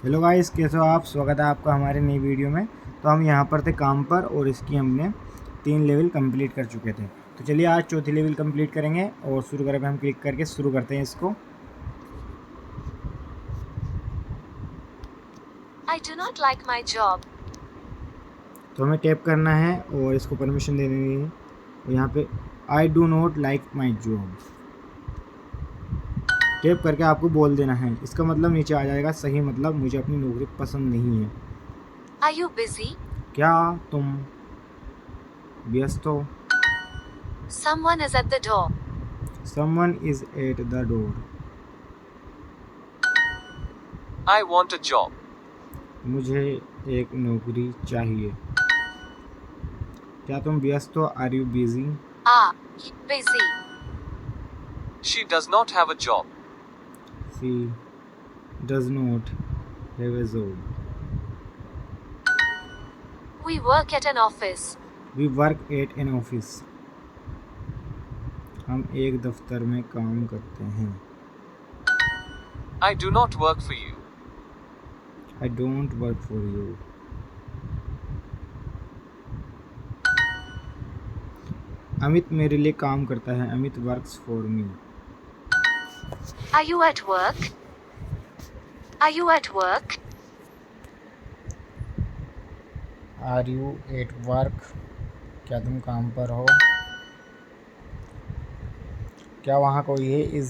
Hello guys, कैसे हो आप। स्वागत है आपका हमारे नई वीडियो में। तो हम यहाँ पर थे काम पर और इसकी हमने 3 लेवल कंप्लीट कर चुके थे। तो चलिए आज चौथी लेवल कंप्लीट करेंगे और शुरू करें। हम क्लिक करके शुरू करते हैं इसको। I do not like my job. तो हमें टैप करना है और इसको परमिशन दे देनी है। और यहाँ पे I do not like my job tap करके आपको बोल देना है। इसका मतलब नीचे आ जाएगा सही मतलब मुझे अपनी नौकरी पसंद नहीं है। Are you busy? क्या तुम व्यस्त हो? Someone is at the door. Someone is at the door. I want a job. मुझे एक नौकरी चाहिए। क्या तुम व्यस्त हो? Are you busy? Busy. She does not have a job. She does not have a job. We work at an office. We work at an office. हम एक दफ्तर में काम करते हैं। I do not work for you. I don't work for you. Amit मेरे लिए काम करता है। Amit works for me. Are you at work? Are you at work? Are you at work? क्या तुम काम पर हो? क्या वहाँ कोई है? Is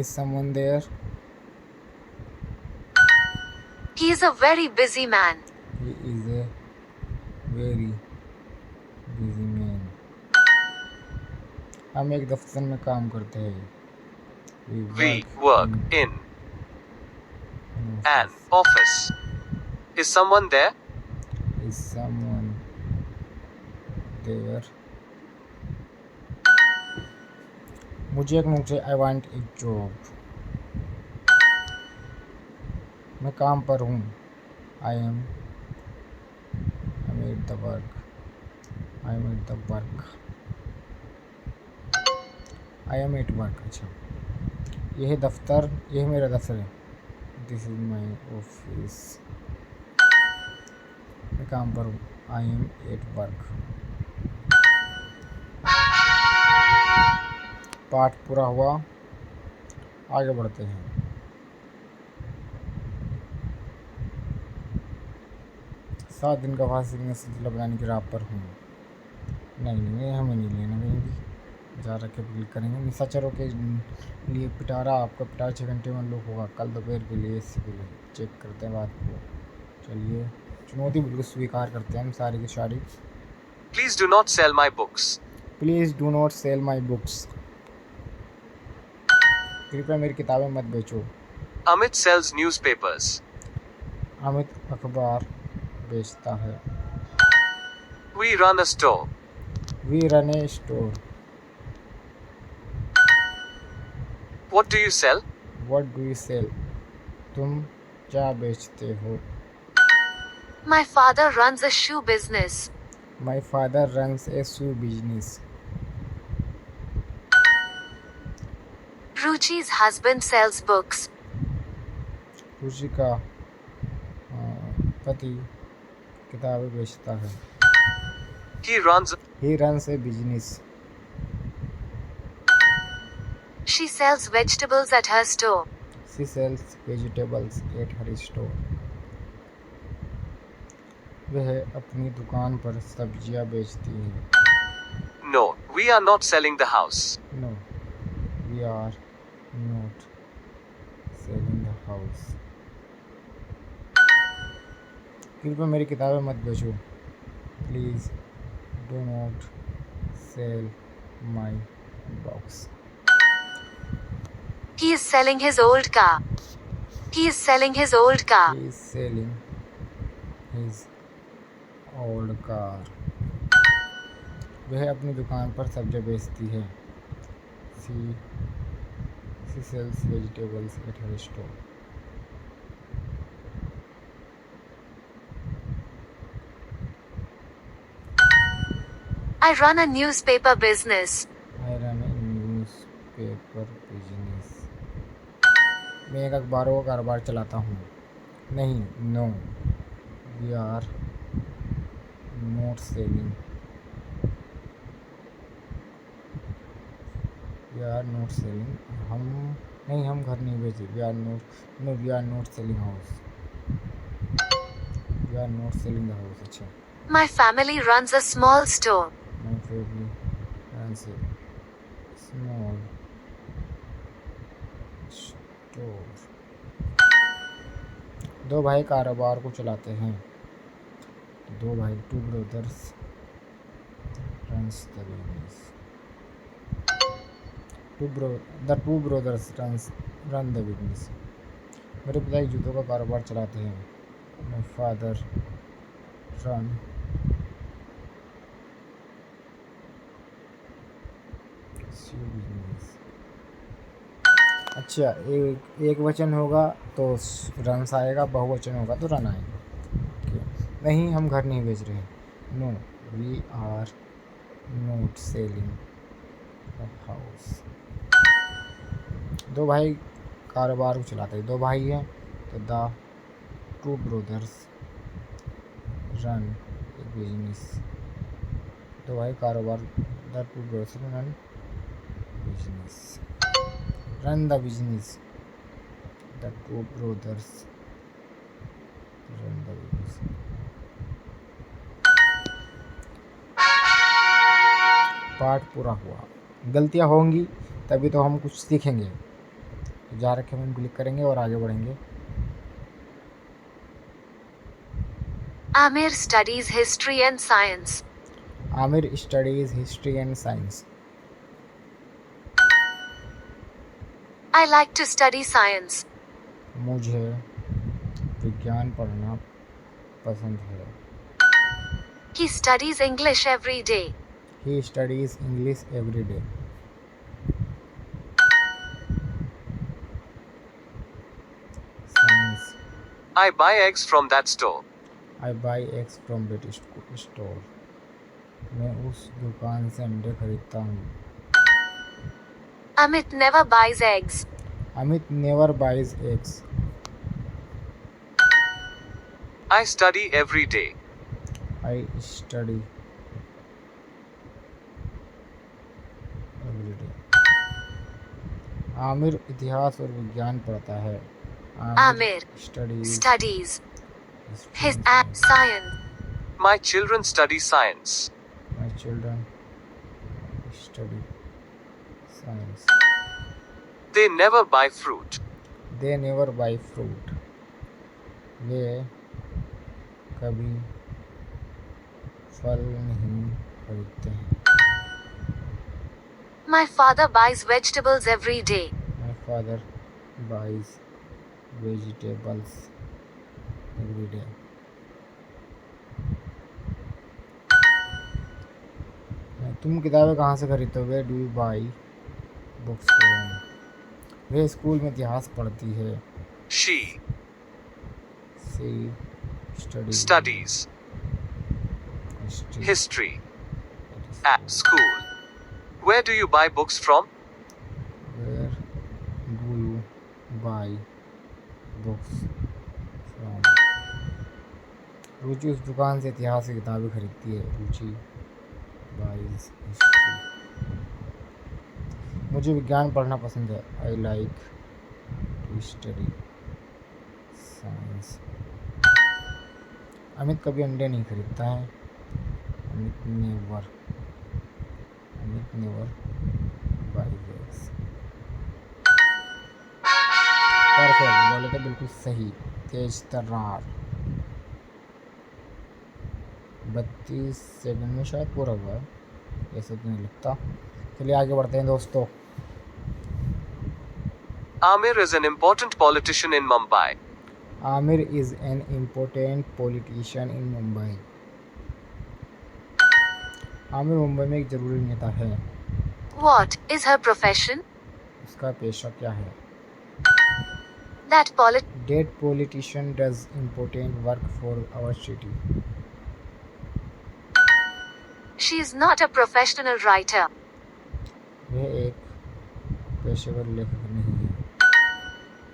someone there? He is a very busy man. He is a very busy man. हम एक दफ्तर में काम करते हैं। We work in an office. Is someone there? Is someone there? मुझे एक नौकरी। I want a job. मैं काम पर हूँ। I am at the work. I am at the work. I am at work. अच्छा, यह दफ्तर, यह मेरा दफ्तर है। This is my office. मैं काम पर हूँ। I am at work. पाठ पूरा हुआ, आगे बढ़ते हैं। सात दिन का फांसी का सिलसिला बनाने की राह पर हूँ। नहीं, हमें नहीं लेना कहीं भी। जा रखे क्लिक करेंगे। निशाचरों के लिए पिटारा। आपका पिटारा 6 घंटे में लोग होगा। कल दोपहर के लिए, इससे के लिए चेक करते हैं बात को। चलिए, चुनौती बिल्कुल स्वीकार करते हैं हम सारी की सारी। Please do not sell my books. Please do not sell my books. कृपया मेरी किताबें मत बेचो। Amit sells newspapers. अमित अखबार बेचता है। We run a store. We run a store. What do you sell? What do you sell? तुम क्या बेचते हो? My father runs a shoe business. My father runs A shoe business. Ruchi's husband sells books. रुचि का पति किताबें बेचता है। He runs. He runs A business. She sells vegetables at her store. She sales vegetables at her store. वह अपनी दुकान पर सब्जियां बेचती है। No, we are not selling the house. No, we are not selling the house. कृपया मेरी किताबें मत बेचो। Please do not sell my books. He is selling his old car. He is selling his old car. He is selling his old car. वह अपनी दुकान पर सब्जियां बेचती है। She sells vegetables at her store. I run a newspaper business. I run a newspaper business. मैं एक अखबारों का कारोबार चलाता हूँ। नहीं, no, we are not selling, we are not selling, हम नहीं, हम घर नहीं बेचे। We are not, no, we are not selling house, we are not selling the house. अच्छा, My family runs a small store. My family runs a small store. दो भाई कारोबार को चलाते हैं। दो भाई, two brothers runs the business, the two brothers run the business. मेरे पिताजी जूतों का कारोबार चलाते हैं। My father run shoe business. अच्छा, एक वचन होगा तो रन्स आएगा, बहुवचन होगा तो रन आएगा। नहीं, हम घर नहीं बेच रहे। No, we are not selling the house. दो भाई कारोबार को चलाते हैं। दो भाई हैं तो the two brothers run A business. दो भाई कारोबार, the two brothers run business, run the business, the two brothers run the business. पाठ पूरा हुआ। गलतियाँ होंगी तभी तो हम कुछ सीखेंगे। जहाँ रखे हम क्लिक करेंगे और आगे बढ़ेंगे। Amir studies history and science. Aamir studies history and science. I like to study science. मुझे विज्ञान पढ़ना पसंद है। He studies English every day. He studies English every day. Science. I buy eggs from that store. I by eggs from that store. मैं उस दुकान से अंडे खरीदता हूँ। Amit never buys eggs. Amit never buys eggs. I study every day. I study every day. Aamir इतिहास और विज्ञान पढ़ता है। Amir studies his science. My children study science. My children study science. They never buy fruit. They never buy fruit. वे कभी फल नहीं खरीदते हैं। My father buys vegetables every day. My father buys vegetables every day. तुम किताबें कहाँ से खरीदते हो? Where do you buy books from? वे स्कूल में इतिहास पढ़ती है। She she studies history. history at school. Where do you buy books from? Where do you buy books from? Ruchi उस दुकान से इतिहास की किताबें खरीदती है। Ruchi buys history. मुझे विज्ञान पढ़ना पसंद है। I like to study science. Amit कभी अंडे नहीं खरीदता है। Amit never buys eggs. Perfect, बोले तो बिल्कुल सही। तेज तर्रार। 32 सेकंड में शायद पूरा हुआ है, ऐसा तो नहीं लगता। चलिए आगे बढ़ते हैं दोस्तों। Amir is an important politician in Mumbai. Aamir is an important politician इन मुंबई। आमिर मुंबई में एक जरूरी नेता है। What is her profession? उसका पेशा क्या है? That that politician does important work for our city. she is not a professional writer. वह एक पेशेवर लेखक नहीं है।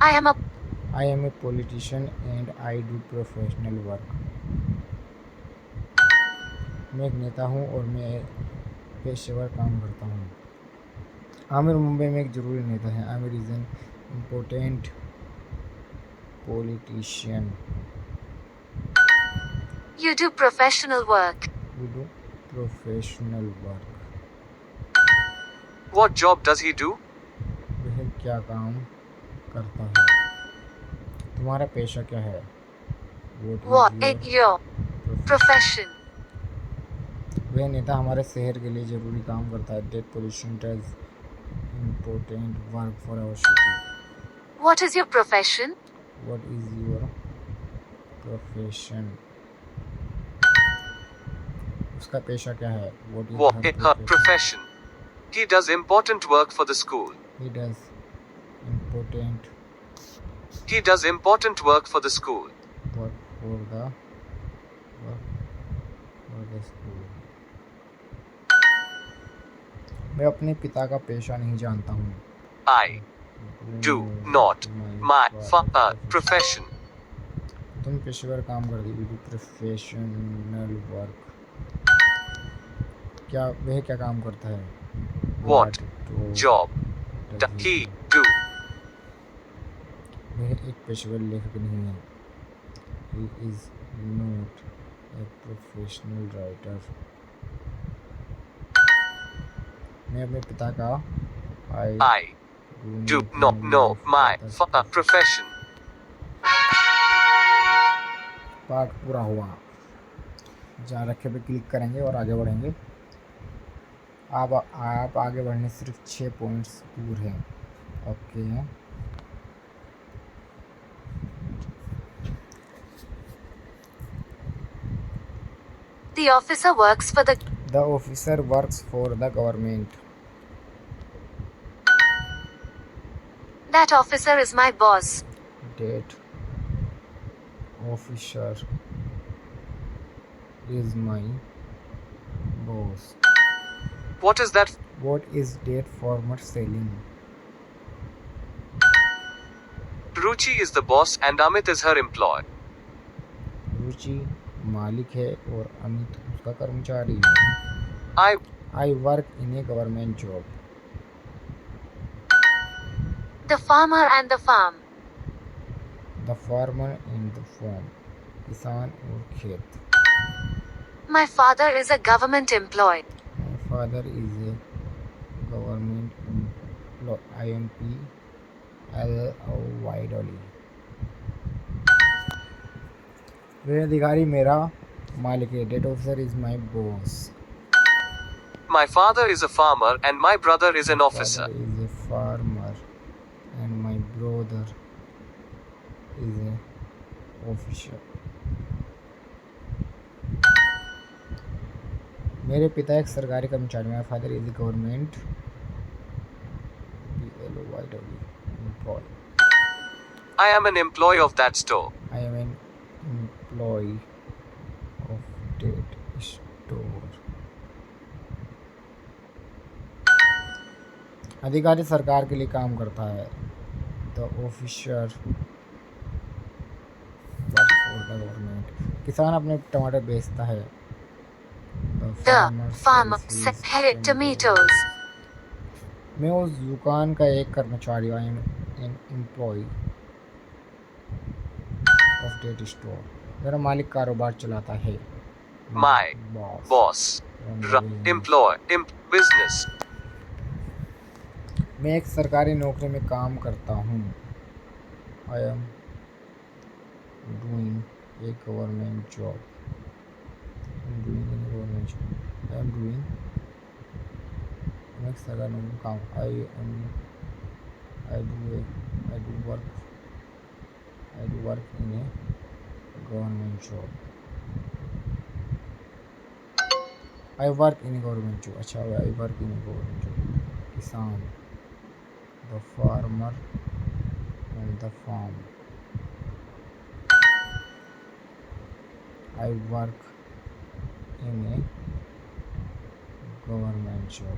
I am a I am a politician and I do professional work. मैं एक नेता हूँ और मैं पेशेवर काम करता हूँ. आमिर मुंबई में एक ज़रूरी नेता है. Aamir is an important politician. You do professional work. We do professional work. What job does he do? वह क्या काम करता है? तुम्हारा पेशा क्या है? What is your profession? वह नेता हमारे शहर के लिए ज़रूरी काम करता है. That politician does important work for our city. What is your profession? What is your profession? उसका पेशा क्या है? What is her profession? He does important work for the school. He does important He does important work for the school. work for the school. मैं अपने पिता का पेशा नहीं जानता हूँ. I do not my profession. तुम पेशेवर काम करती हो. You do professional work. क्या वह क्या काम करता है? What job does does he do? वह एक पेशेवर लेखक नहीं है. He is not a professional writer. मैं अपने पिता का I do not know my profession. पाठ पूरा हुआ. जहाँ रखे पे क्लिक करेंगे और आगे बढ़ेंगे. आप आगे बढ़ने सिर्फ 6 पॉइंट्स दूर हैं. Okay. The officer works for the officer works for the government. That officer is my boss. That officer is my boss. What is that? What is that farmer selling? Ruchi is the boss and Amit is her employee. रुचि मालिक है और अमित उसका कर्मचारी है. I work in a government job. The farmer and the farm. The farmer and the farm. किसान और खेत. My father is a government employee. My father is a government employee. IMPLOY. वह अधिकारी मेरा मालिक है. That officer is my boss. My father is a farmer and my brother is an My officer. father is a farmer and my brother is a officer. मेरे पिता एक सरकारी कर्मचारी. My father is a government employee. I am an employee of that store. I am an employee of that store. अधिकारी सरकार के लिए काम करता है. The officer works for the government. किसान अपने टमाटर बेचता है. The farmer sells tomatoes. मैं उस दुकान का एक कर्मचारी हूँ. I am an employee of that store. मेरा मालिक कारोबार चलाता है. My boss employee business. मैं एक सरकारी नौकरी में काम करता हूँ. I am doing a government job. I am doing मैं एक सरकारी नौकरी में काम. I do work in a government job. I work in a government job. अच्छा, I work in a government job. किसान. The farmer and the farm. I work in a government job.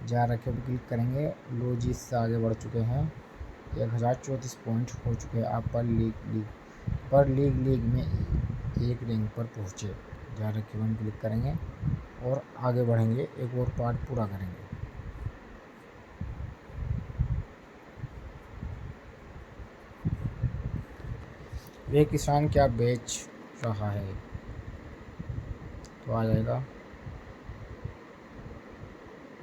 जा रखे पर क्लिक करेंगे। लो जी, इससे आगे बढ़ चुके हैं। 1034 पॉइंट हो चुके हैं आप पर लीग में एक रैंक पर पहुँचे। जा रखे पर क्लिक करेंगे और आगे बढ़ेंगे, एक और पार्ट पूरा करेंगे। वे किसान क्या बेच रहा है, तो आ जाएगा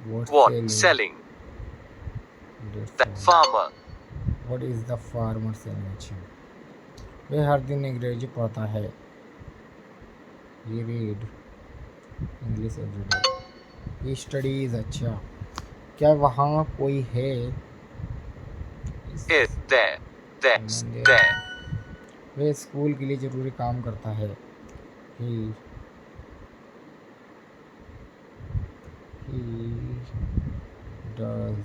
What selling? The farmer. What is the farmer selling. अच्छा, वे हर दिन अंग्रेजी पढ़ता है। ये रीड इंग्लिश एवरीडे। ये स्टडीज। अच्छा, क्या वहाँ कोई है? Is there? That's there. Way school के लिए ज़रूरी काम करता है। He does.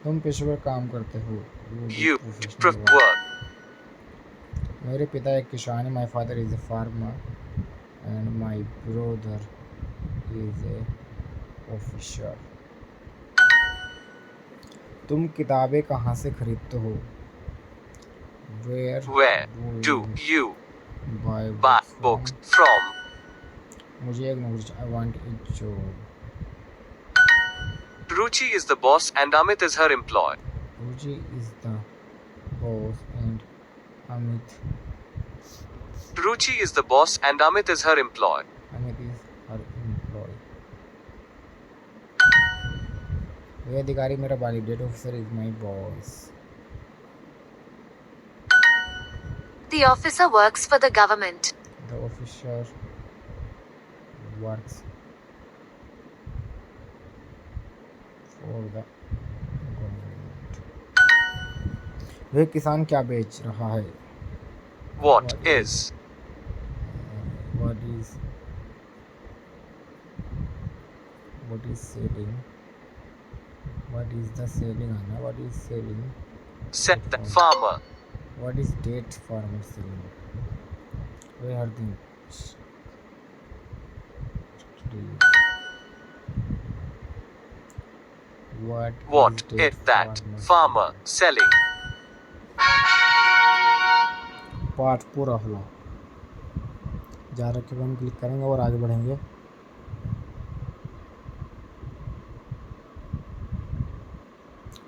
तुम पेशेवर काम करते हो। You work. मेरे पिता एक किसान है। My father is a farmer and my brother is a officer. तुम किताबें कहाँ से खरीदते हो? Where do you buy buy books from? मुझे एक नौकरी। I want a job. Ruchi is the boss and Amit is her employee. Ruchi is the boss and Amit Ruchi is the boss and Amit is her employee. Amit is her employee. ये अधिकारी मेरा validate officer is my boss. The officer works for the government. The officer works for the government. वह किसान क्या बेच रहा है? What is what is selling? What is the selling, Anna? What is selling? said the farmer? What is date farmer selling? Where are the What is that farmer selling? Part पूरा हुआ। जा रखे पर हम क्लिक करेंगे और आगे बढ़ेंगे।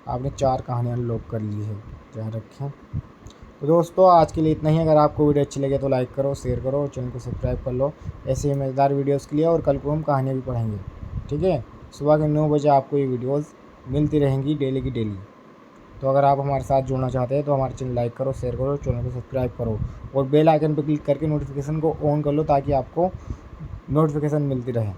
आपने 4 कहानियाँ अनलॉक कर ली है। जा रखें। तो दोस्तों, आज के लिए इतना ही। अगर आपको वीडियो अच्छी लगे तो लाइक करो, शेयर करो और चैनल को सब्सक्राइब कर लो ऐसे ही मज़ेदार वीडियोस के लिए। और कल को हम कहानियाँ भी पढ़ेंगे, ठीक है। सुबह के 9 बजे आपको ये वीडियोस मिलती रहेंगी डेली की डेली। तो अगर आप हमारे साथ जुड़ना चाहते हैं तो हमारे चैनल लाइक करो, शेयर करो, चैनल को सब्सक्राइब करो और बेल आइकन पर क्लिक करके नोटिफिकेशन को ऑन कर लो ताकि आपको नोटिफिकेशन मिलती रहे।